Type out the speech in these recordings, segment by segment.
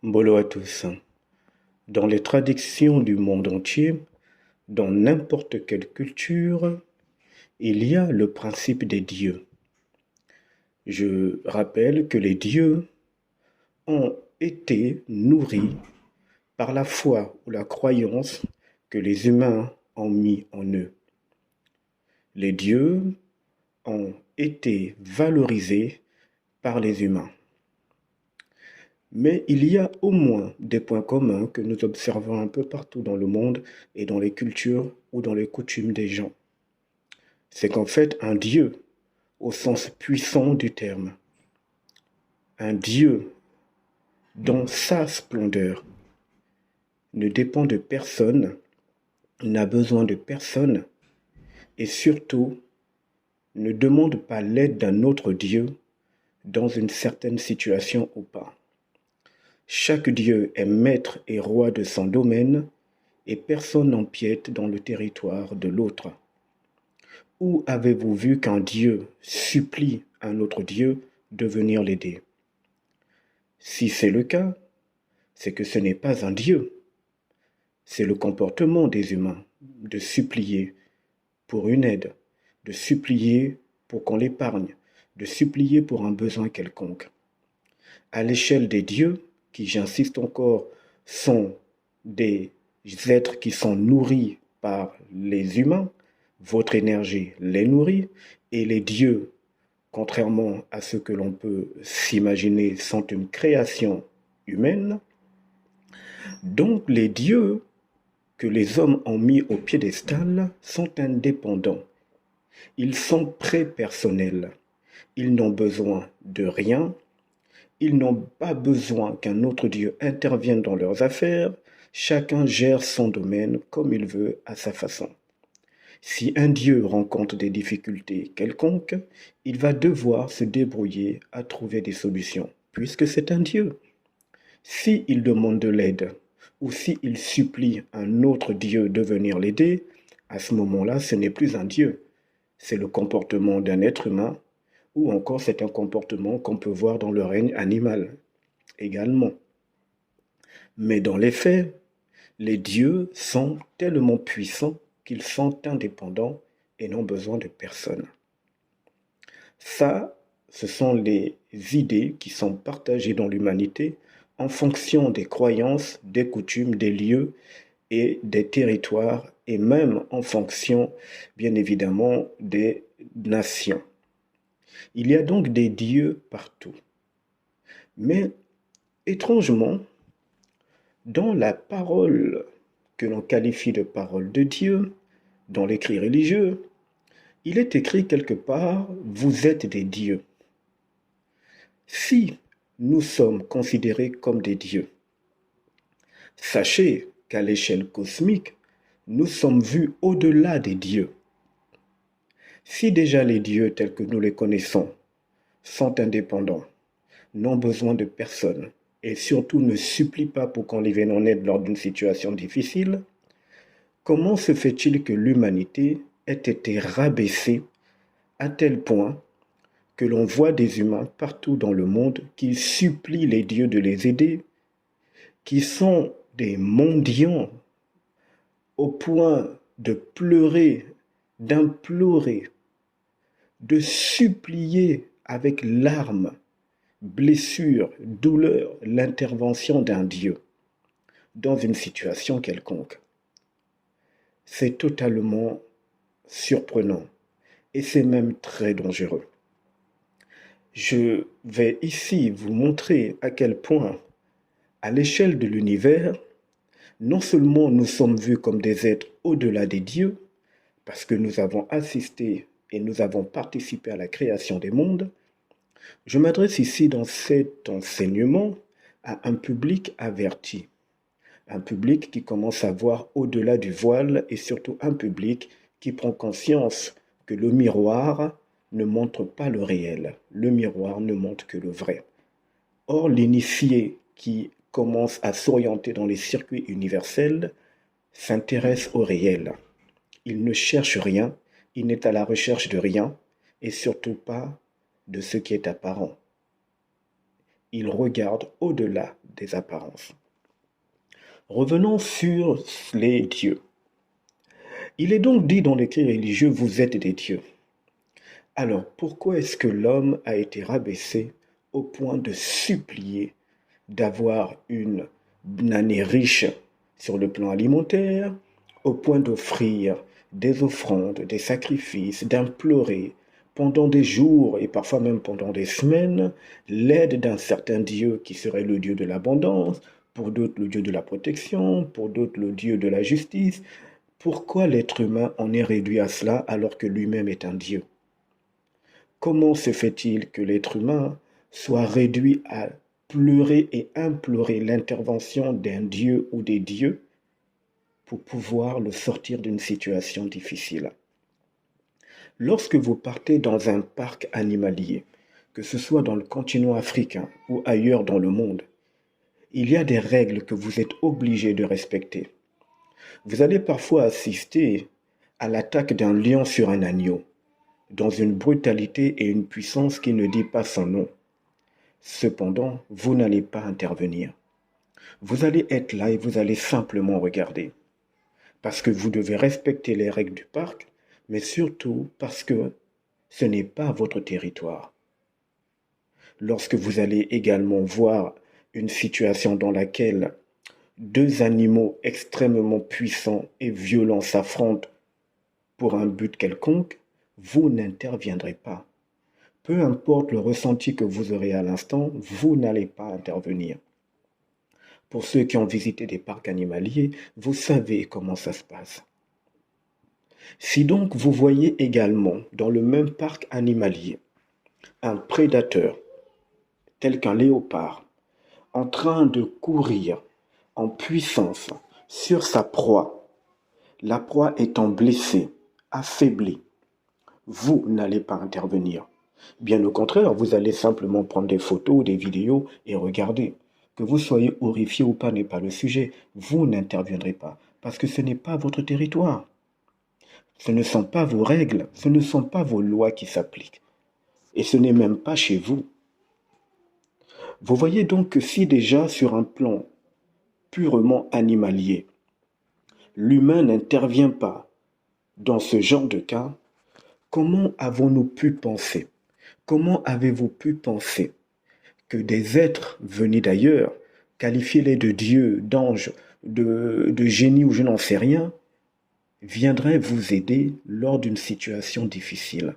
Bolo à tous. Dans les traditions du monde entier, dans n'importe quelle culture, il y a le principe des dieux. Je rappelle que les dieux ont été nourris par la foi ou la croyance que les humains ont mis en eux. Les dieux ont été valorisés par les humains. Mais il y a au moins des points communs que nous observons un peu partout dans le monde et dans les cultures ou dans les coutumes des gens. C'est qu'en fait, un Dieu, au sens puissant du terme, un Dieu dans sa splendeur, ne dépend de personne, n'a besoin de personne et surtout ne demande pas l'aide d'un autre Dieu dans une certaine situation ou pas. Chaque Dieu est maître et roi de son domaine et personne n'empiète dans le territoire de l'autre. Où avez-vous vu qu'un Dieu supplie un autre Dieu de venir l'aider? Si c'est le cas, c'est que ce n'est pas un Dieu. C'est le comportement des humains de supplier pour une aide, de supplier pour qu'on l'épargne, de supplier pour un besoin quelconque. À l'échelle des dieux, qui, j'insiste encore, sont des êtres qui sont nourris par les humains, votre énergie les nourrit, et les dieux, contrairement à ce que l'on peut s'imaginer, sont une création humaine. Donc les dieux que les hommes ont mis au piédestal sont indépendants. Ils sont prépersonnels. Ils n'ont besoin de rien. Ils n'ont pas besoin qu'un autre Dieu intervienne dans leurs affaires. Chacun gère son domaine comme il veut à sa façon. Si un Dieu rencontre des difficultés quelconques, il va devoir se débrouiller à trouver des solutions, puisque c'est un Dieu. S'il demande de l'aide, ou s'il supplie un autre Dieu de venir l'aider, à ce moment-là, ce n'est plus un Dieu. C'est le comportement d'un être humain, ou encore c'est un comportement qu'on peut voir dans le règne animal également. Mais dans les faits, les dieux sont tellement puissants qu'ils sont indépendants et n'ont besoin de personne. Ça, ce sont les idées qui sont partagées dans l'humanité en fonction des croyances, des coutumes, des lieux et des territoires, et même en fonction, bien évidemment, des nations. Il y a donc des dieux partout. Mais étrangement, dans la parole que l'on qualifie de parole de Dieu, dans l'écrit religieux, il est écrit quelque part, vous êtes des dieux. Si nous sommes considérés comme des dieux, sachez qu'à l'échelle cosmique, nous sommes vus au-delà des dieux. Si déjà les dieux tels que nous les connaissons sont indépendants, n'ont besoin de personne et surtout ne supplient pas pour qu'on les vienne en aide lors d'une situation difficile, comment se fait-il que l'humanité ait été rabaissée à tel point que l'on voit des humains partout dans le monde qui supplient les dieux de les aider, qui sont des mendiants au point de pleurer, d'implorer, de supplier avec larmes, blessures, douleurs, l'intervention d'un Dieu dans une situation quelconque. C'est totalement surprenant et c'est même très dangereux. Je vais ici vous montrer à quel point, à l'échelle de l'univers, non seulement nous sommes vus comme des êtres au-delà des dieux, parce que nous avons assisté et nous avons participé à la création des mondes, je m'adresse ici dans cet enseignement à un public averti, un public qui commence à voir au-delà du voile et surtout un public qui prend conscience que le miroir ne montre pas le réel, le miroir ne montre que le vrai. Or, l'initié qui commence à s'orienter dans les circuits universels s'intéresse au réel. Il ne cherche rien, il n'est à la recherche de rien et surtout pas de ce qui est apparent. Il regarde au-delà des apparences. Revenons sur les dieux. Il est donc dit dans l'écrit religieux, vous êtes des dieux. Alors pourquoi est-ce que l'homme a été rabaissé au point de supplier d'avoir une année riche sur le plan alimentaire, au point d'offrir des offrandes, des sacrifices, d'implorer pendant des jours et parfois même pendant des semaines l'aide d'un certain Dieu qui serait le Dieu de l'abondance, pour d'autres le Dieu de la protection, pour d'autres le Dieu de la justice. Pourquoi l'être humain en est réduit à cela alors que lui-même est un Dieu? Comment se fait-il que l'être humain soit réduit à pleurer et implorer l'intervention d'un Dieu ou des dieux pour pouvoir le sortir d'une situation difficile? Lorsque vous partez dans un parc animalier, que ce soit dans le continent africain ou ailleurs dans le monde, il y a des règles que vous êtes obligé de respecter. Vous allez parfois assister à l'attaque d'un lion sur un agneau, dans une brutalité et une puissance qui ne dit pas son nom. Cependant, vous n'allez pas intervenir. Vous allez être là et vous allez simplement regarder. Parce que vous devez respecter les règles du parc, mais surtout parce que ce n'est pas votre territoire. Lorsque vous allez également voir une situation dans laquelle deux animaux extrêmement puissants et violents s'affrontent pour un but quelconque, vous n'interviendrez pas. Peu importe le ressenti que vous aurez à l'instant, vous n'allez pas intervenir. Pour ceux qui ont visité des parcs animaliers, vous savez comment ça se passe. Si donc vous voyez également dans le même parc animalier un prédateur tel qu'un léopard en train de courir en puissance sur sa proie, la proie étant blessée, affaiblie, vous n'allez pas intervenir. Bien au contraire, vous allez simplement prendre des photos, des vidéos et regarder. Que vous soyez horrifié ou pas n'est pas le sujet. Vous n'interviendrez pas parce que ce n'est pas votre territoire. Ce ne sont pas vos règles, ce ne sont pas vos lois qui s'appliquent. Et ce n'est même pas chez vous. Vous voyez donc que si déjà sur un plan purement animalier, l'humain n'intervient pas dans ce genre de cas, comment avons-nous pu penser? Comment avez-vous pu penser que des êtres venus d'ailleurs, qualifiez-les de dieux, d'anges, de génies ou je n'en sais rien, viendraient vous aider lors d'une situation difficile?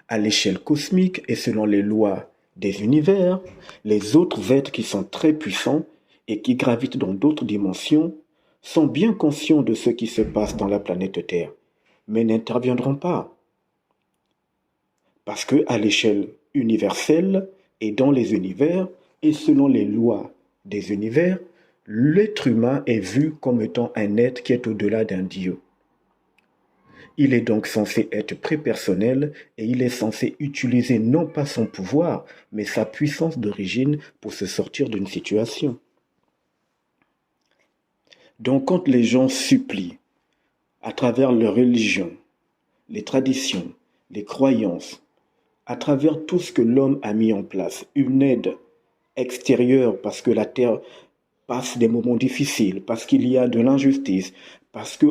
À l'échelle cosmique et selon les lois des univers, les autres êtres qui sont très puissants et qui gravitent dans d'autres dimensions sont bien conscients de ce qui se passe dans la planète Terre, mais n'interviendront pas. Parce que à l'échelle universelle et dans les univers et selon les lois des univers, l'être humain est vu comme étant un être qui est au-delà d'un Dieu. Il est donc censé être très personnel et il est censé utiliser non pas son pouvoir, mais sa puissance d'origine pour se sortir d'une situation. Donc quand les gens supplient à travers leur religion, les traditions, les croyances, à travers tout ce que l'homme a mis en place, une aide extérieure parce que la terre passe des moments difficiles, parce qu'il y a de l'injustice, parce que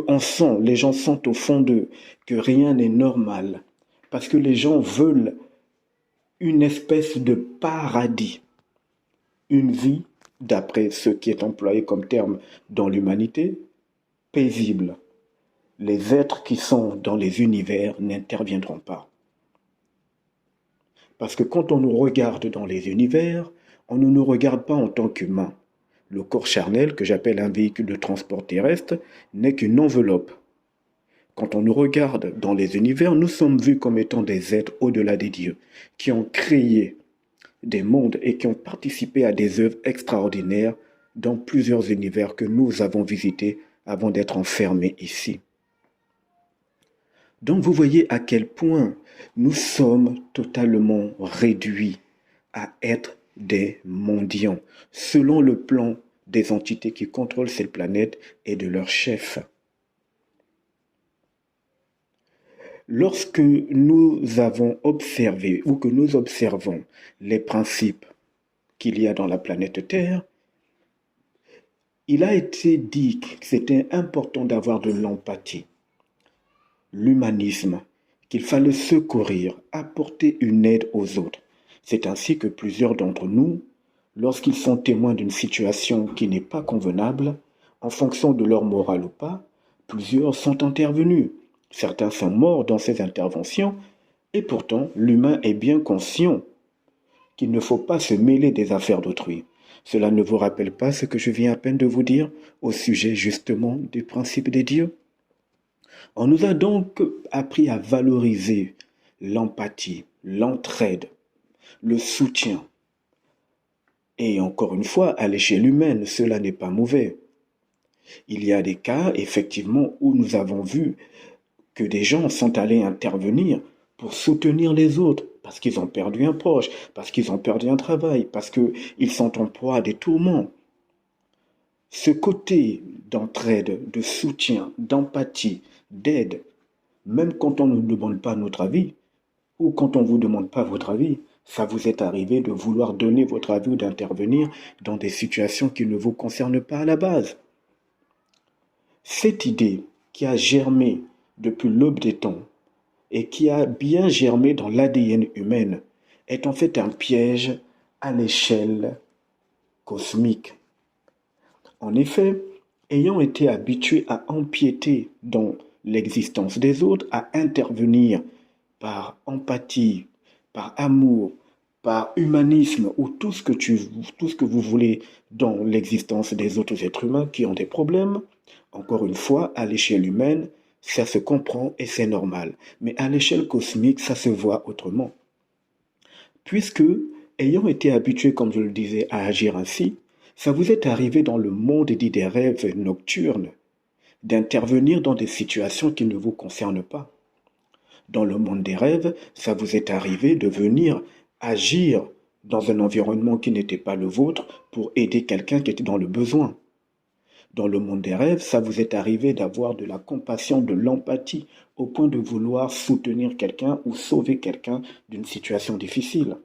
les gens sentent au fond d'eux que rien n'est normal, parce que les gens veulent une espèce de paradis, une vie, d'après ce qui est employé comme terme dans l'humanité, paisible. Les êtres qui sont dans les univers n'interviendront pas. Parce que quand on nous regarde dans les univers, on ne nous regarde pas en tant qu'humains. Le corps charnel, que j'appelle un véhicule de transport terrestre, n'est qu'une enveloppe. Quand on nous regarde dans les univers, nous sommes vus comme étant des êtres au-delà des dieux, qui ont créé des mondes et qui ont participé à des œuvres extraordinaires dans plusieurs univers que nous avons visités avant d'être enfermés ici. Donc vous voyez à quel point nous sommes totalement réduits à être des mendiants, selon le plan des entités qui contrôlent cette planète et de leurs chefs. Lorsque nous avons observé ou que nous observons les principes qu'il y a dans la planète Terre, il a été dit que c'était important d'avoir de l'empathie, l'humanisme, qu'il fallait secourir, apporter une aide aux autres. C'est ainsi que plusieurs d'entre nous, lorsqu'ils sont témoins d'une situation qui n'est pas convenable, en fonction de leur morale ou pas, plusieurs sont intervenus. Certains sont morts dans ces interventions, et pourtant l'humain est bien conscient qu'il ne faut pas se mêler des affaires d'autrui. Cela ne vous rappelle pas ce que je viens à peine de vous dire au sujet justement du principe des dieux? On nous a donc appris à valoriser l'empathie, l'entraide, le soutien. Et encore une fois, à l'échelle humaine, cela n'est pas mauvais. Il y a des cas, effectivement, où nous avons vu que des gens sont allés intervenir pour soutenir les autres, parce qu'ils ont perdu un proche, parce qu'ils ont perdu un travail, parce qu'ils sont en proie à des tourments. Ce côté d'entraide, de soutien, d'empathie, d'aide, même quand on ne nous demande pas notre avis, ou quand on ne vous demande pas votre avis, ça vous est arrivé de vouloir donner votre avis ou d'intervenir dans des situations qui ne vous concernent pas à la base. Cette idée qui a germé depuis l'aube des temps et qui a bien germé dans l'ADN humaine est en fait un piège à l'échelle cosmique. En effet, ayant été habitués à empiéter dans l'existence des autres, à intervenir par empathie, par amour, par humanisme ou tout ce que vous voulez dans l'existence des autres êtres humains qui ont des problèmes, encore une fois, à l'échelle humaine, ça se comprend et c'est normal. Mais à l'échelle cosmique, ça se voit autrement. Puisque, ayant été habitué, comme je le disais, à agir ainsi, ça vous est arrivé dans le monde dit des rêves nocturnes d'intervenir dans des situations qui ne vous concernent pas. Dans le monde des rêves, ça vous est arrivé de venir agir dans un environnement qui n'était pas le vôtre pour aider quelqu'un qui était dans le besoin. Dans le monde des rêves, ça vous est arrivé d'avoir de la compassion, de l'empathie, au point de vouloir soutenir quelqu'un ou sauver quelqu'un d'une situation difficile.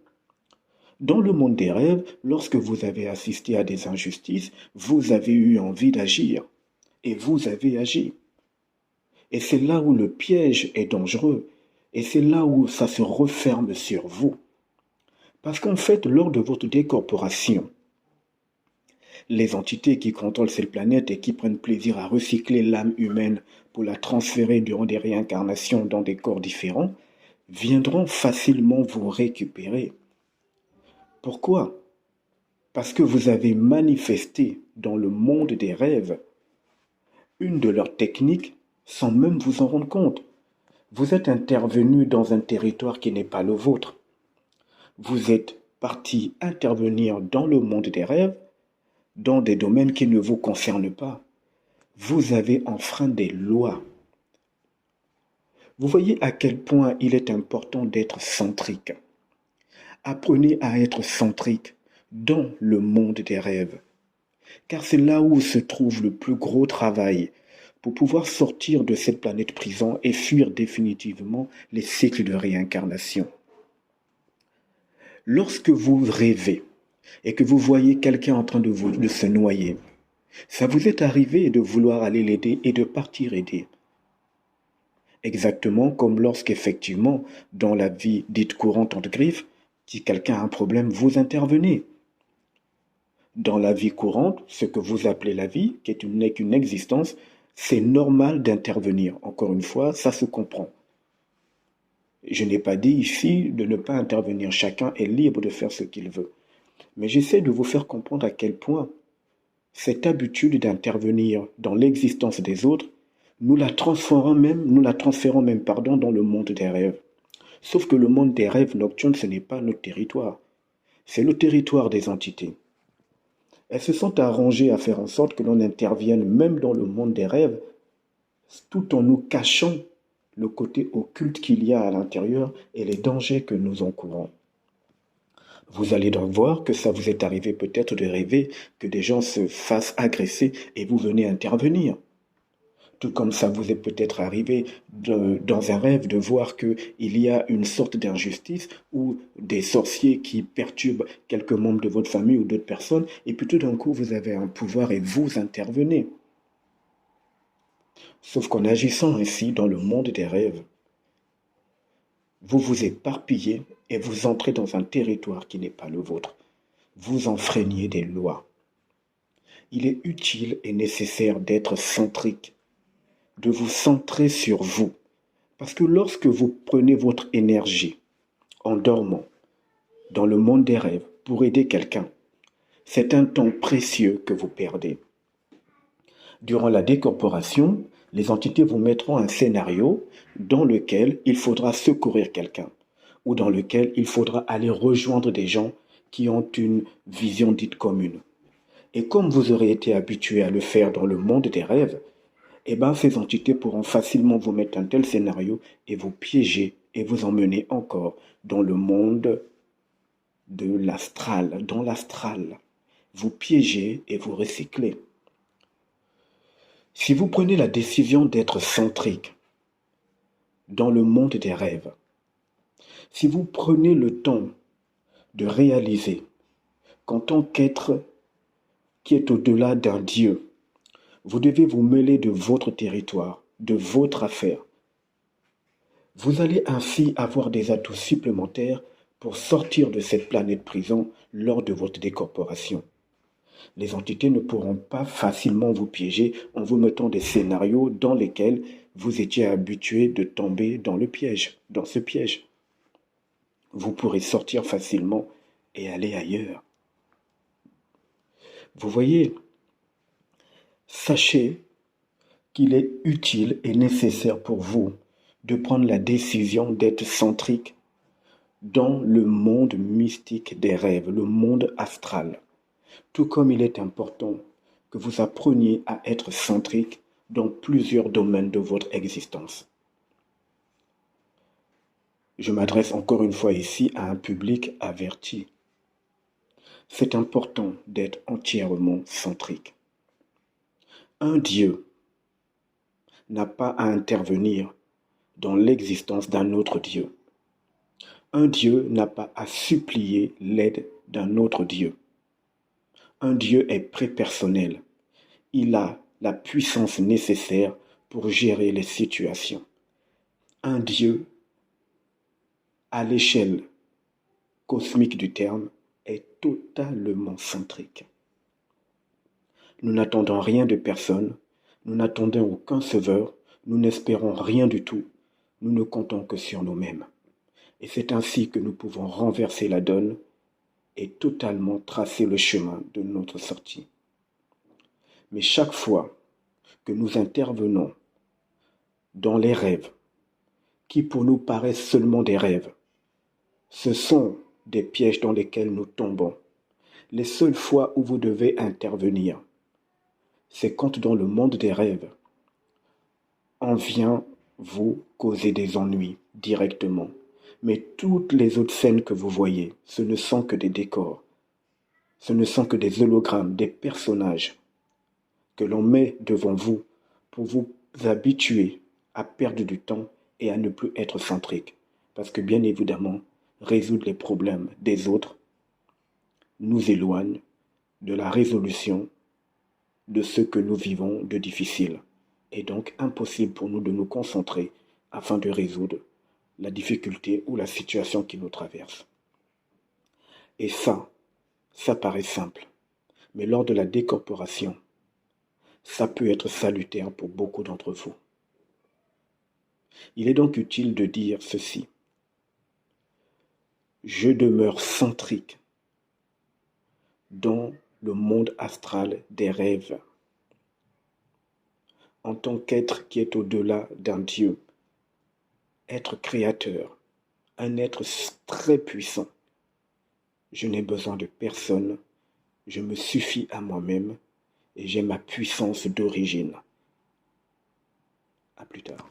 Dans le monde des rêves, lorsque vous avez assisté à des injustices, vous avez eu envie d'agir. Et vous avez agi. Et c'est là où le piège est dangereux. Et c'est là où ça se referme sur vous. Parce qu'en fait, lors de votre décorporation, les entités qui contrôlent cette planète et qui prennent plaisir à recycler l'âme humaine pour la transférer durant des réincarnations dans des corps différents, viendront facilement vous récupérer. Pourquoi? Parce que vous avez manifesté dans le monde des rêves une de leurs techniques sans même vous en rendre compte. Vous êtes intervenu dans un territoire qui n'est pas le vôtre. Vous êtes parti intervenir dans le monde des rêves, dans des domaines qui ne vous concernent pas. Vous avez enfreint des lois. Vous voyez à quel point il est important d'être centrique. Apprenez à être centrique dans le monde des rêves, car c'est là où se trouve le plus gros travail pour pouvoir sortir de cette planète prison et fuir définitivement les cycles de réincarnation. Lorsque vous rêvez et que vous voyez quelqu'un en train de se noyer, ça vous est arrivé de vouloir aller l'aider et de partir aider. Exactement comme lorsqu'effectivement, dans la vie dite courante entre griffes, si quelqu'un a un problème, vous intervenez. Dans la vie courante, ce que vous appelez la vie, qui n'est qu'une existence, c'est normal d'intervenir. Encore une fois, ça se comprend. Je n'ai pas dit ici de ne pas intervenir. Chacun est libre de faire ce qu'il veut. Mais j'essaie de vous faire comprendre à quel point cette habitude d'intervenir dans l'existence des autres, nous la transférons même dans le monde des rêves. Sauf que le monde des rêves nocturnes, ce n'est pas notre territoire. C'est le territoire des entités. Elles se sont arrangées à faire en sorte que l'on intervienne même dans le monde des rêves, tout en nous cachant le côté occulte qu'il y a à l'intérieur et les dangers que nous encourons. Vous allez donc voir que ça vous est arrivé peut-être de rêver que des gens se fassent agresser et vous venez intervenir. Tout comme ça vous est peut-être arrivé dans un rêve de voir qu'il y a une sorte d'injustice ou des sorciers qui perturbent quelques membres de votre famille ou d'autres personnes, et puis tout d'un coup vous avez un pouvoir et vous intervenez. Sauf qu'en agissant ainsi dans le monde des rêves, vous vous éparpillez et vous entrez dans un territoire qui n'est pas le vôtre. Vous enfreignez des lois. Il est utile et nécessaire d'être centrique, de vous centrer sur vous. Parce que lorsque vous prenez votre énergie en dormant dans le monde des rêves pour aider quelqu'un, c'est un temps précieux que vous perdez. Durant la décorporation, les entités vous mettront un scénario dans lequel il faudra secourir quelqu'un ou dans lequel il faudra aller rejoindre des gens qui ont une vision dite commune. Et comme vous aurez été habitué à le faire dans le monde des rêves, eh bien, ces entités pourront facilement vous mettre un tel scénario et vous piéger et vous emmener encore dans le monde de l'astral, dans l'astral. Vous piégez et vous recyclez. Si vous prenez la décision d'être centrique dans le monde des rêves, si vous prenez le temps de réaliser qu'en tant qu'être qui est au-delà d'un Dieu, vous devez vous mêler de votre territoire, de votre affaire. Vous allez ainsi avoir des atouts supplémentaires pour sortir de cette planète prison lors de votre décorporation. Les entités ne pourront pas facilement vous piéger en vous mettant des scénarios dans lesquels vous étiez habitué de tomber dans le piège, dans ce piège. Vous pourrez sortir facilement et aller ailleurs. Vous voyez, sachez qu'il est utile et nécessaire pour vous de prendre la décision d'être centrique dans le monde mystique des rêves, le monde astral. Tout comme il est important que vous appreniez à être centrique dans plusieurs domaines de votre existence. Je m'adresse encore une fois ici à un public averti. C'est important d'être entièrement centrique. Un Dieu n'a pas à intervenir dans l'existence d'un autre Dieu. Un Dieu n'a pas à supplier l'aide d'un autre Dieu. Un Dieu est prépersonnel. Il a la puissance nécessaire pour gérer les situations. Un Dieu, à l'échelle cosmique du terme, est totalement centrique. Nous n'attendons rien de personne, nous n'attendons aucun sauveur, nous n'espérons rien du tout, nous ne comptons que sur nous-mêmes. Et c'est ainsi que nous pouvons renverser la donne et totalement tracer le chemin de notre sortie. Mais chaque fois que nous intervenons dans les rêves, qui pour nous paraissent seulement des rêves, ce sont des pièges dans lesquels nous tombons. Les seules fois où vous devez intervenir, c'est quand dans le monde des rêves, on vient vous causer des ennuis directement. Mais toutes les autres scènes que vous voyez, ce ne sont que des décors. Ce ne sont que des hologrammes, des personnages que l'on met devant vous pour vous habituer à perdre du temps et à ne plus être centrique. Parce que bien évidemment, résoudre les problèmes des autres nous éloigne de la résolution de ce que nous vivons de difficile. Et donc impossible pour nous de nous concentrer afin de résoudre la difficulté ou la situation qui nous traverse. Et ça paraît simple. Mais lors de la décorporation, ça peut être salutaire pour beaucoup d'entre vous. Il est donc utile de dire ceci. Je demeure centrique dans le monde astral des rêves, en tant qu'être qui est au-delà d'un Dieu, être créateur, un être très puissant. Je n'ai besoin de personne, je me suffis à moi-même et j'ai ma puissance d'origine. À plus tard.